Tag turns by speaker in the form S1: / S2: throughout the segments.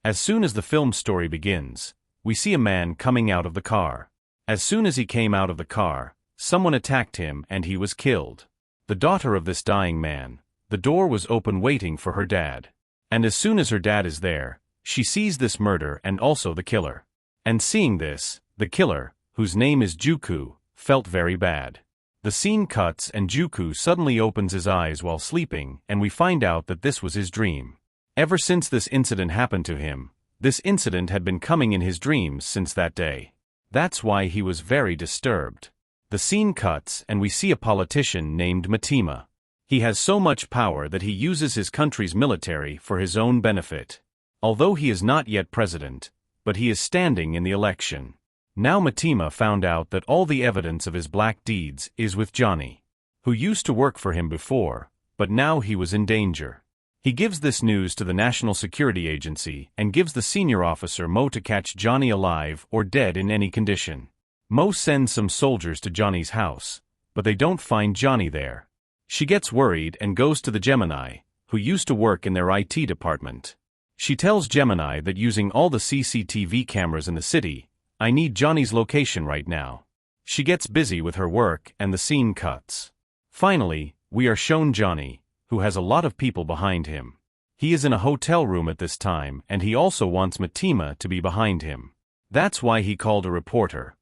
S1: As soon as the film story begins, we see a man coming out of the car. As soon as he came out of the car, someone attacked him and he was killed. The daughter of this dying man, the door was open waiting for her dad. And as soon as her dad is there, she sees this murder and also the killer. And seeing this, the killer, whose name is Juku, felt very bad. The scene cuts and Juku suddenly opens his eyes while sleeping and we find out that this was his dream. Ever since this incident happened to him, this incident had been coming in his dreams since that day. That's why he was very disturbed. The scene cuts and we see a politician named Matima. He has so much power that he uses his country's military for his own benefit. Although he is not yet president, but he is standing in the election. Now Matima found out that all the evidence of his black deeds is with Johnny, who used to work for him before, but now he was in danger. He gives this news to the National Security Agency and gives the senior officer Mo to catch Johnny alive or dead in any condition. Mo sends some soldiers to Johnny's house, but they don't find Johnny there. She gets worried and goes to the Gemini, who used to work in their IT department. She tells Gemini that using all the CCTV cameras in the city, I need Johnny's location right now. She gets busy with her work and the scene cuts. Finally, we are shown Johnny, who has a lot of people behind him. He is in a hotel room at this time and he also wants Matima to be behind him. That's why he called a reporter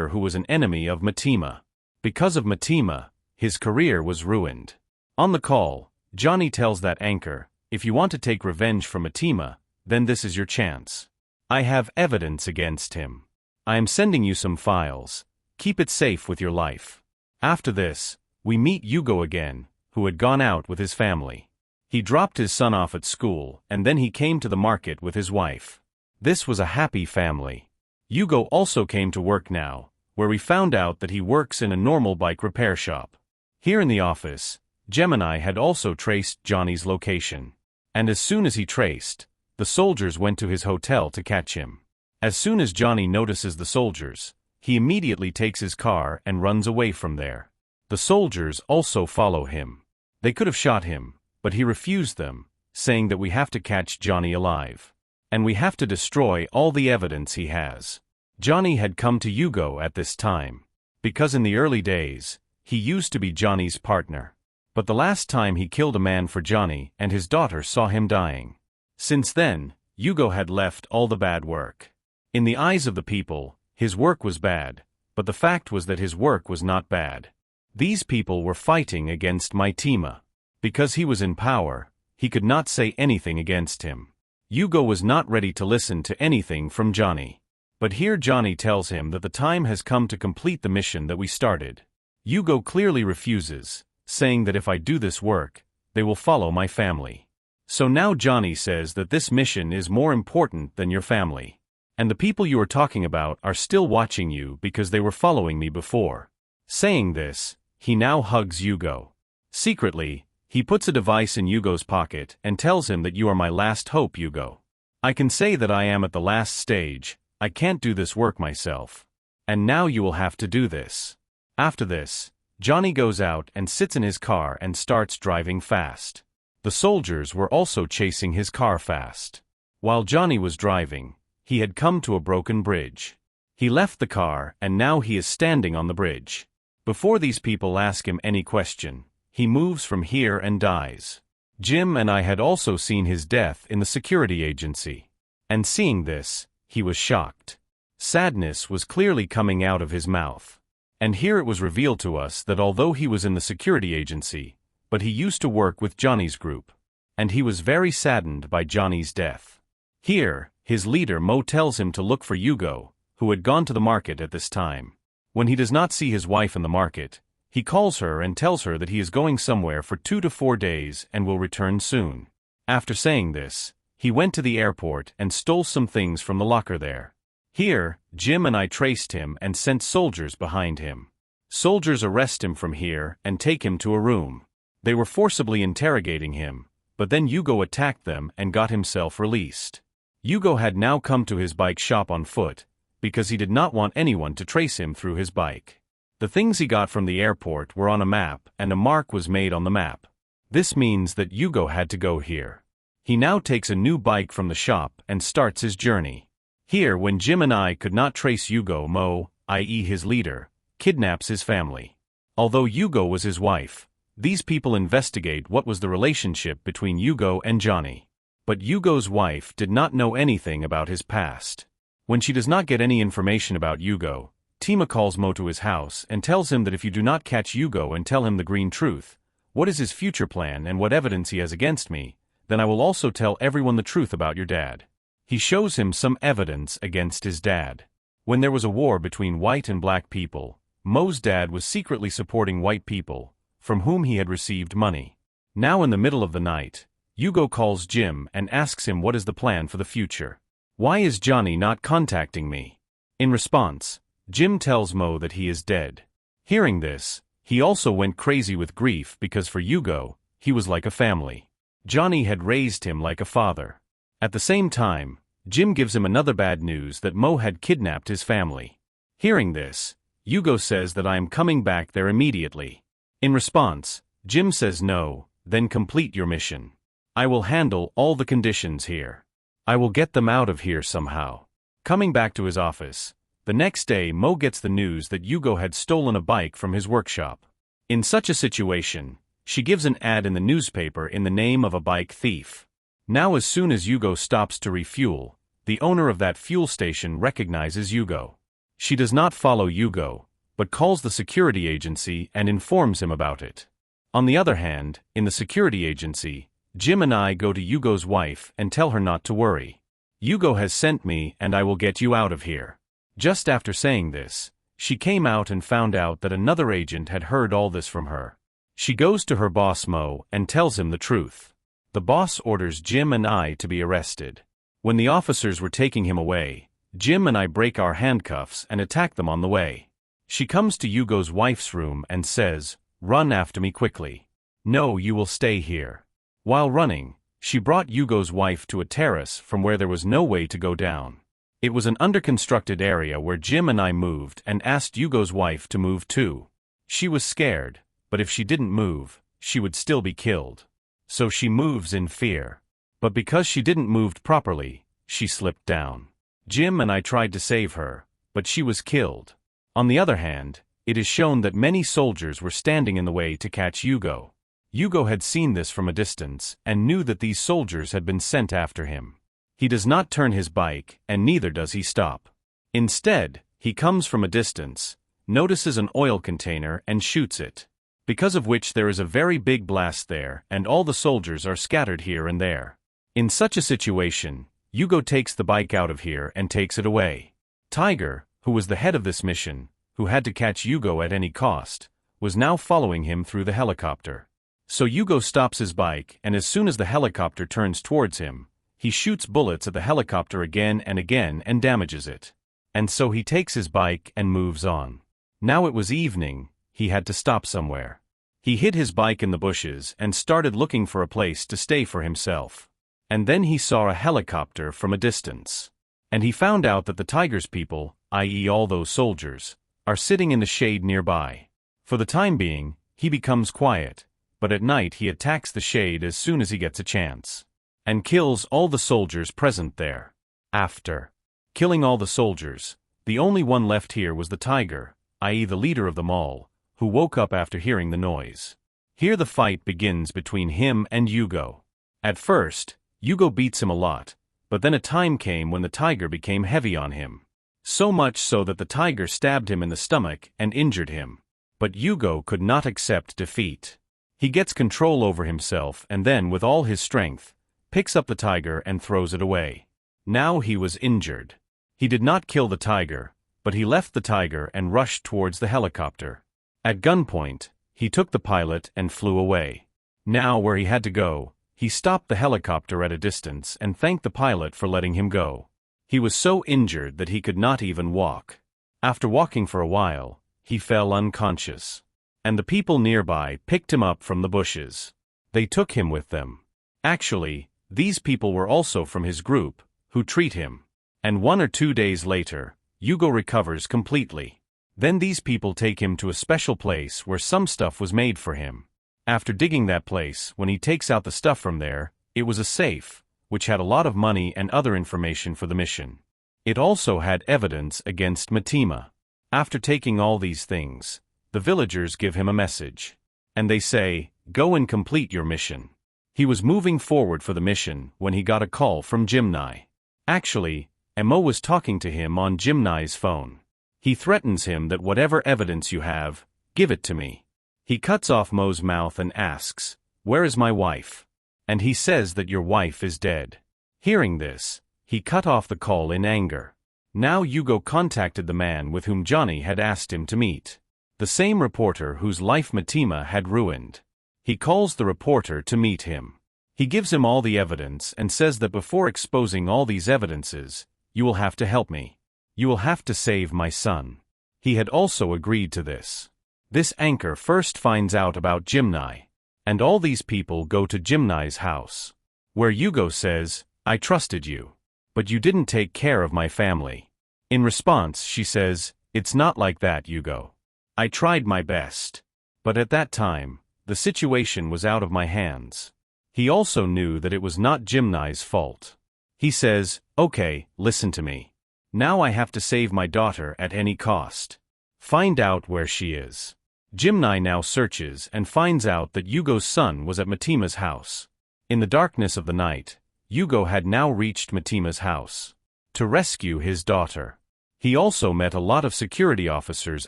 S1: who was an enemy of Matima. Because of Matima, his career was ruined. On the call, Johnny tells that anchor, if you want to take revenge from Matima, then this is your chance. I have evidence against him. I am sending you some files. Keep it safe with your life. After this, we meet Hugo again, who had gone out with his family. He dropped his son off at school and then he came to the market with his wife. This was a happy family. Hugo also came to work now, where we found out that he works in a normal bike repair shop. Here in the office, Gemini had also traced Johnny's location. And as soon as he traced, the soldiers went to his hotel to catch him. As soon as Johnny notices the soldiers, he immediately takes his car and runs away from there. The soldiers also follow him. They could have shot him, but he refused them, saying that we have to catch Johnny alive. And we have to destroy all the evidence he has. Johnny had come to Hugo at this time, because in the early days, he used to be Johnny's partner. But the last time he killed a man for Johnny and his daughter saw him dying. Since then, Hugo had left all the bad work. In the eyes of the people, his work was bad, but the fact was that his work was not bad. These people were fighting against Matima. Because he was in power, he could not say anything against him. Hugo was not ready to listen to anything from Johnny. But here Johnny tells him that the time has come to complete the mission that we started. Hugo clearly refuses, saying that if I do this work, they will follow my family. So now Johnny says that this mission is more important than your family. And the people you are talking about are still watching you because they were following me before. Saying this, he now hugs Hugo. Secretly, he puts a device in Hugo's pocket and tells him that you are my last hope, Hugo. I can say that I am at the last stage, I can't do this work myself. And now you will have to do this. After this, Johnny goes out and sits in his car and starts driving fast. The soldiers were also chasing his car fast. While Johnny was driving, he had come to a broken bridge. He left the car and now he is standing on the bridge. Before these people ask him any question, he moves from here and dies. Jim and I had also seen his death in the security agency. And seeing this, he was shocked. Sadness was clearly coming out of his mouth. And here it was revealed to us that although he was in the security agency, but he used to work with Johnny's group. And he was very saddened by Johnny's death. Here, his leader Mo tells him to look for Hugo, who had gone to the market at this time. When he does not see his wife in the market, he calls her and tells her that he is going somewhere for 2 to 4 days and will return soon. After saying this, he went to the airport and stole some things from the locker there. Here, Jim and I traced him and sent soldiers behind him. Soldiers arrest him from here and take him to a room. They were forcibly interrogating him, but then Hugo attacked them and got himself released. Hugo had now come to his bike shop on foot, because he did not want anyone to trace him through his bike. The things he got from the airport were on a map and a mark was made on the map. This means that Hugo had to go here. He now takes a new bike from the shop and starts his journey. Here, when Jim and I could not trace Yugo, Mo, i.e. his leader, kidnaps his family. Although Yugo was his wife, these people investigate what was the relationship between Yugo and Johnny. But Yugo's wife did not know anything about his past. When she does not get any information about Yugo, Tima calls Mo to his house and tells him that if you do not catch Yugo and tell him the green truth, what is his future plan and what evidence he has against me, then I will also tell everyone the truth about your dad. He shows him some evidence against his dad. When there was a war between white and black people, Mo's dad was secretly supporting white people, from whom he had received money. Now in the middle of the night, Yugo calls Jim and asks him what is the plan for the future. Why is Johnny not contacting me? In response, Jim tells Mo that he is dead. Hearing this, he also went crazy with grief because for Yugo, he was like a family. Johnny had raised him like a father. At the same time, Jim gives him another bad news that Mo had kidnapped his family. Hearing this, Yugo says that I am coming back there immediately. In response, Jim says no, then complete your mission. I will handle all the conditions here. I will get them out of here somehow. Coming back to his office, the next day Mo gets the news that Yugo had stolen a bike from his workshop. In such a situation, she gives an ad in the newspaper in the name of a bike thief. Now as soon as Yugo stops to refuel, the owner of that fuel station recognizes Yugo. She does not follow Yugo, but calls the security agency and informs him about it. On the other hand, in the security agency, Jim and I go to Yugo's wife and tell her not to worry. Yugo has sent me and I will get you out of here. Just after saying this, she came out and found out that another agent had heard all this from her. She goes to her boss Mo and tells him the truth. The boss orders Jim and I to be arrested. When the officers were taking him away, Jim and I break our handcuffs and attack them on the way. She comes to Yugo's wife's room and says, "Run after me quickly." "No, you will stay here." While running, she brought Yugo's wife to a terrace from where there was no way to go down. It was an under-constructed area where Jim and I moved and asked Yugo's wife to move too. She was scared, but if she didn't move, she would still be killed. So she moves in fear. But because she didn't move properly, she slipped down. Jim and I tried to save her, but she was killed. On the other hand, it is shown that many soldiers were standing in the way to catch Yugo. Yugo had seen this from a distance and knew that these soldiers had been sent after him. He does not turn his bike, and neither does he stop. Instead, he comes from a distance, notices an oil container and shoots it. Because of which there is a very big blast there and all the soldiers are scattered here and there. In such a situation, Yugo takes the bike out of here and takes it away. Tiger, who was the head of this mission, who had to catch Yugo at any cost, was now following him through the helicopter. So Yugo stops his bike and as soon as the helicopter turns towards him, he shoots bullets at the helicopter again and damages it. And so he takes his bike and moves on. Now it was evening, he had to stop somewhere. He hid his bike in the bushes and started looking for a place to stay for himself. And then he saw a helicopter from a distance. And he found out that the Tiger's people, i.e. all those soldiers, are sitting in the shade nearby. For the time being, he becomes quiet, but at night he attacks the shade as soon as he gets a chance. And kills all the soldiers present there. After killing all the soldiers, the only one left here was the Tiger, i.e. the leader of them all, who woke up after hearing the noise. Here the fight begins between him and Yugo. At first, Yugo beats him a lot, but then a time came when the Tiger became heavy on him. So much so that the Tiger stabbed him in the stomach and injured him. But Yugo could not accept defeat. He gets control over himself and then with all his strength, picks up the Tiger and throws it away. Now he was injured. He did not kill the Tiger, but he left the Tiger and rushed towards the helicopter. At gunpoint, he took the pilot and flew away. Now where he had to go, he stopped the helicopter at a distance and thanked the pilot for letting him go. He was so injured that he could not even walk. After walking for a while, he fell unconscious. And the people nearby picked him up from the bushes. They took him with them. Actually, these people were also from his group, who treat him. And 1 or 2 days later, Yugo recovers completely. Then these people take him to a special place where some stuff was made for him. After digging that place, when he takes out the stuff from there, It was a safe, which had a lot of money and other information for the mission. It also had evidence against Metima. After taking all these things, the villagers give him a message. And they say, "Go and complete your mission." He was moving forward for the mission when he got a call from Jimnai. Actually, Mo was talking to him on Jimnai's phone. He threatens him that whatever evidence you have, give it to me. He cuts off Mo's mouth and asks, "Where is my wife?" And he says that your wife is dead. Hearing this, he cut off the call in anger. Now Hugo contacted the man with whom Johnny had asked him to meet. The same reporter whose life Metima had ruined. He calls the reporter to meet him. He gives him all the evidence and says that before exposing all these evidences, you will have to help me. You will have to save my son. He had also agreed to this. This anchor first finds out about Jimnai, and all these people go to Jimnai's house, where Hugo says, "I trusted you, but you didn't take care of my family." In response, she says, "It's not like that, Hugo. I tried my best. But at that time, the situation was out of my hands." He also knew that it was not Jimnai's fault. He says, "Okay, listen to me. Now I have to save my daughter at any cost. Find out where she is." Jimnai now searches and finds out that Hugo's son was at Metima's house. In the darkness of the night, Hugo had now reached Metima's house to rescue his daughter. He also met a lot of security officers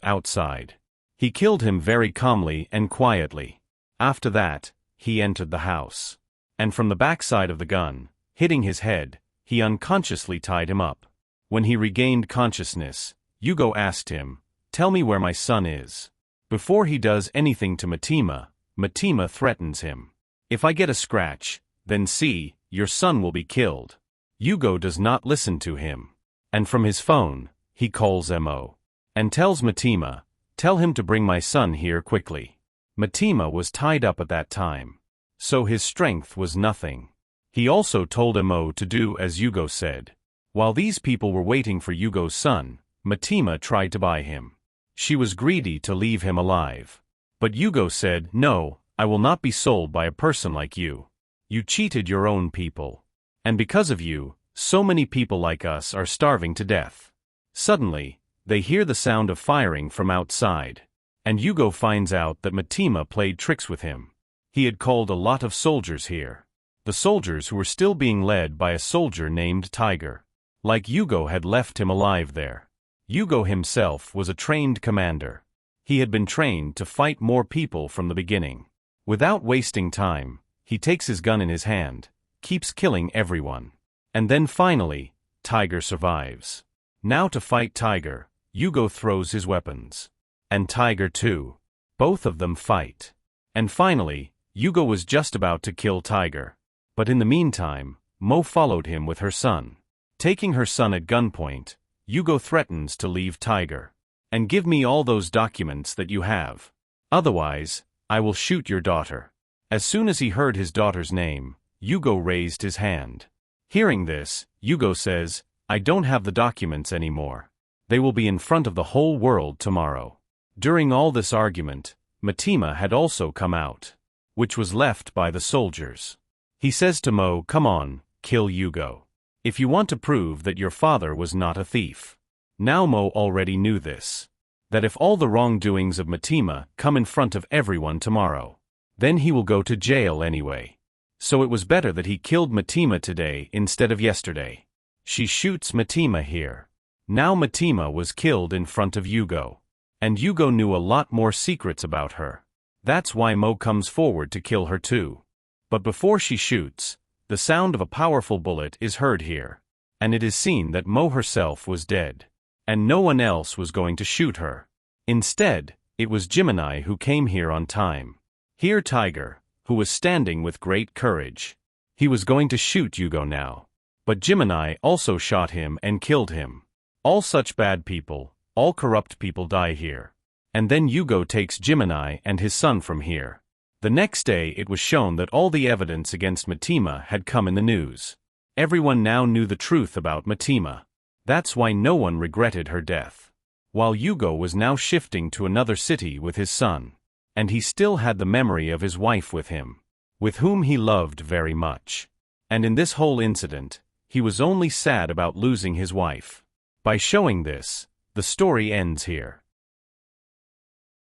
S1: outside. He killed him very calmly and quietly. After that, he entered the house. And from the backside of the gun, hitting his head, he unconsciously tied him up. When he regained consciousness, Hugo asked him, "Tell me where my son is." Before he does anything to Metima, Metima threatens him. "If I get a scratch, then see, your son will be killed." Hugo does not listen to him. And from his phone, he calls Mo. And tells Metima, "Tell him to bring my son here quickly." Metima was tied up at that time, so his strength was nothing. He also told Mo to do as Hugo said. While these people were waiting for Hugo's son, Metima tried to buy him. She was greedy to leave him alive. But Hugo said, "No, I will not be sold by a person like you. You cheated your own people. And because of you, so many people like us are starving to death." Suddenly, they hear the sound of firing from outside. And Hugo finds out that Metima played tricks with him. He had called a lot of soldiers here. The soldiers who were still being led by a soldier named Tiger. Like Hugo had left him alive there. Hugo himself was a trained commander. He had been trained to fight more people from the beginning. Without wasting time, he takes his gun in his hand, keeps killing everyone. And then finally, Tiger survives. Now to fight Tiger, Hugo throws his weapons. And Tiger too. Both of them fight. And finally, Hugo was just about to kill Tiger. But in the meantime, Mo followed him with her son. Taking her son at gunpoint, Hugo threatens to leave Tiger. "And give me all those documents that you have. Otherwise, I will shoot your daughter." As soon as he heard his daughter's name, Hugo raised his hand. Hearing this, Hugo says, "I don't have the documents anymore. They will be in front of the whole world tomorrow." During all this argument, Metima had also come out, which was left by the soldiers. He says to Mo, "Come on, kill Hugo. If you want to prove that your father was not a thief." Now Mo already knew this. That if all the wrongdoings of Metima come in front of everyone tomorrow, then he will go to jail anyway. So it was better that he killed Metima today instead of yesterday. She shoots Metima here. Now Metima was killed in front of Hugo. And Hugo knew a lot more secrets about her. That's why Mo comes forward to kill her too. But before she shoots, the sound of a powerful bullet is heard here. And it is seen that Mo herself was dead. And no one else was going to shoot her. Instead, it was Jimnai who came here on time. Here Tiger, who was standing with great courage. He was going to shoot Hugo now. But Jimnai also shot him and killed him. All such bad people, all corrupt people die here. And then Hugo takes Jimnai and his son from here. The next day it was shown that all the evidence against Metima had come in the news. Everyone now knew the truth about Metima. That's why no one regretted her death. While Hugo was now shifting to another city with his son. And he still had the memory of his wife with him, with whom he loved very much. And in this whole incident, he was only sad about losing his wife. By showing this, the story ends here.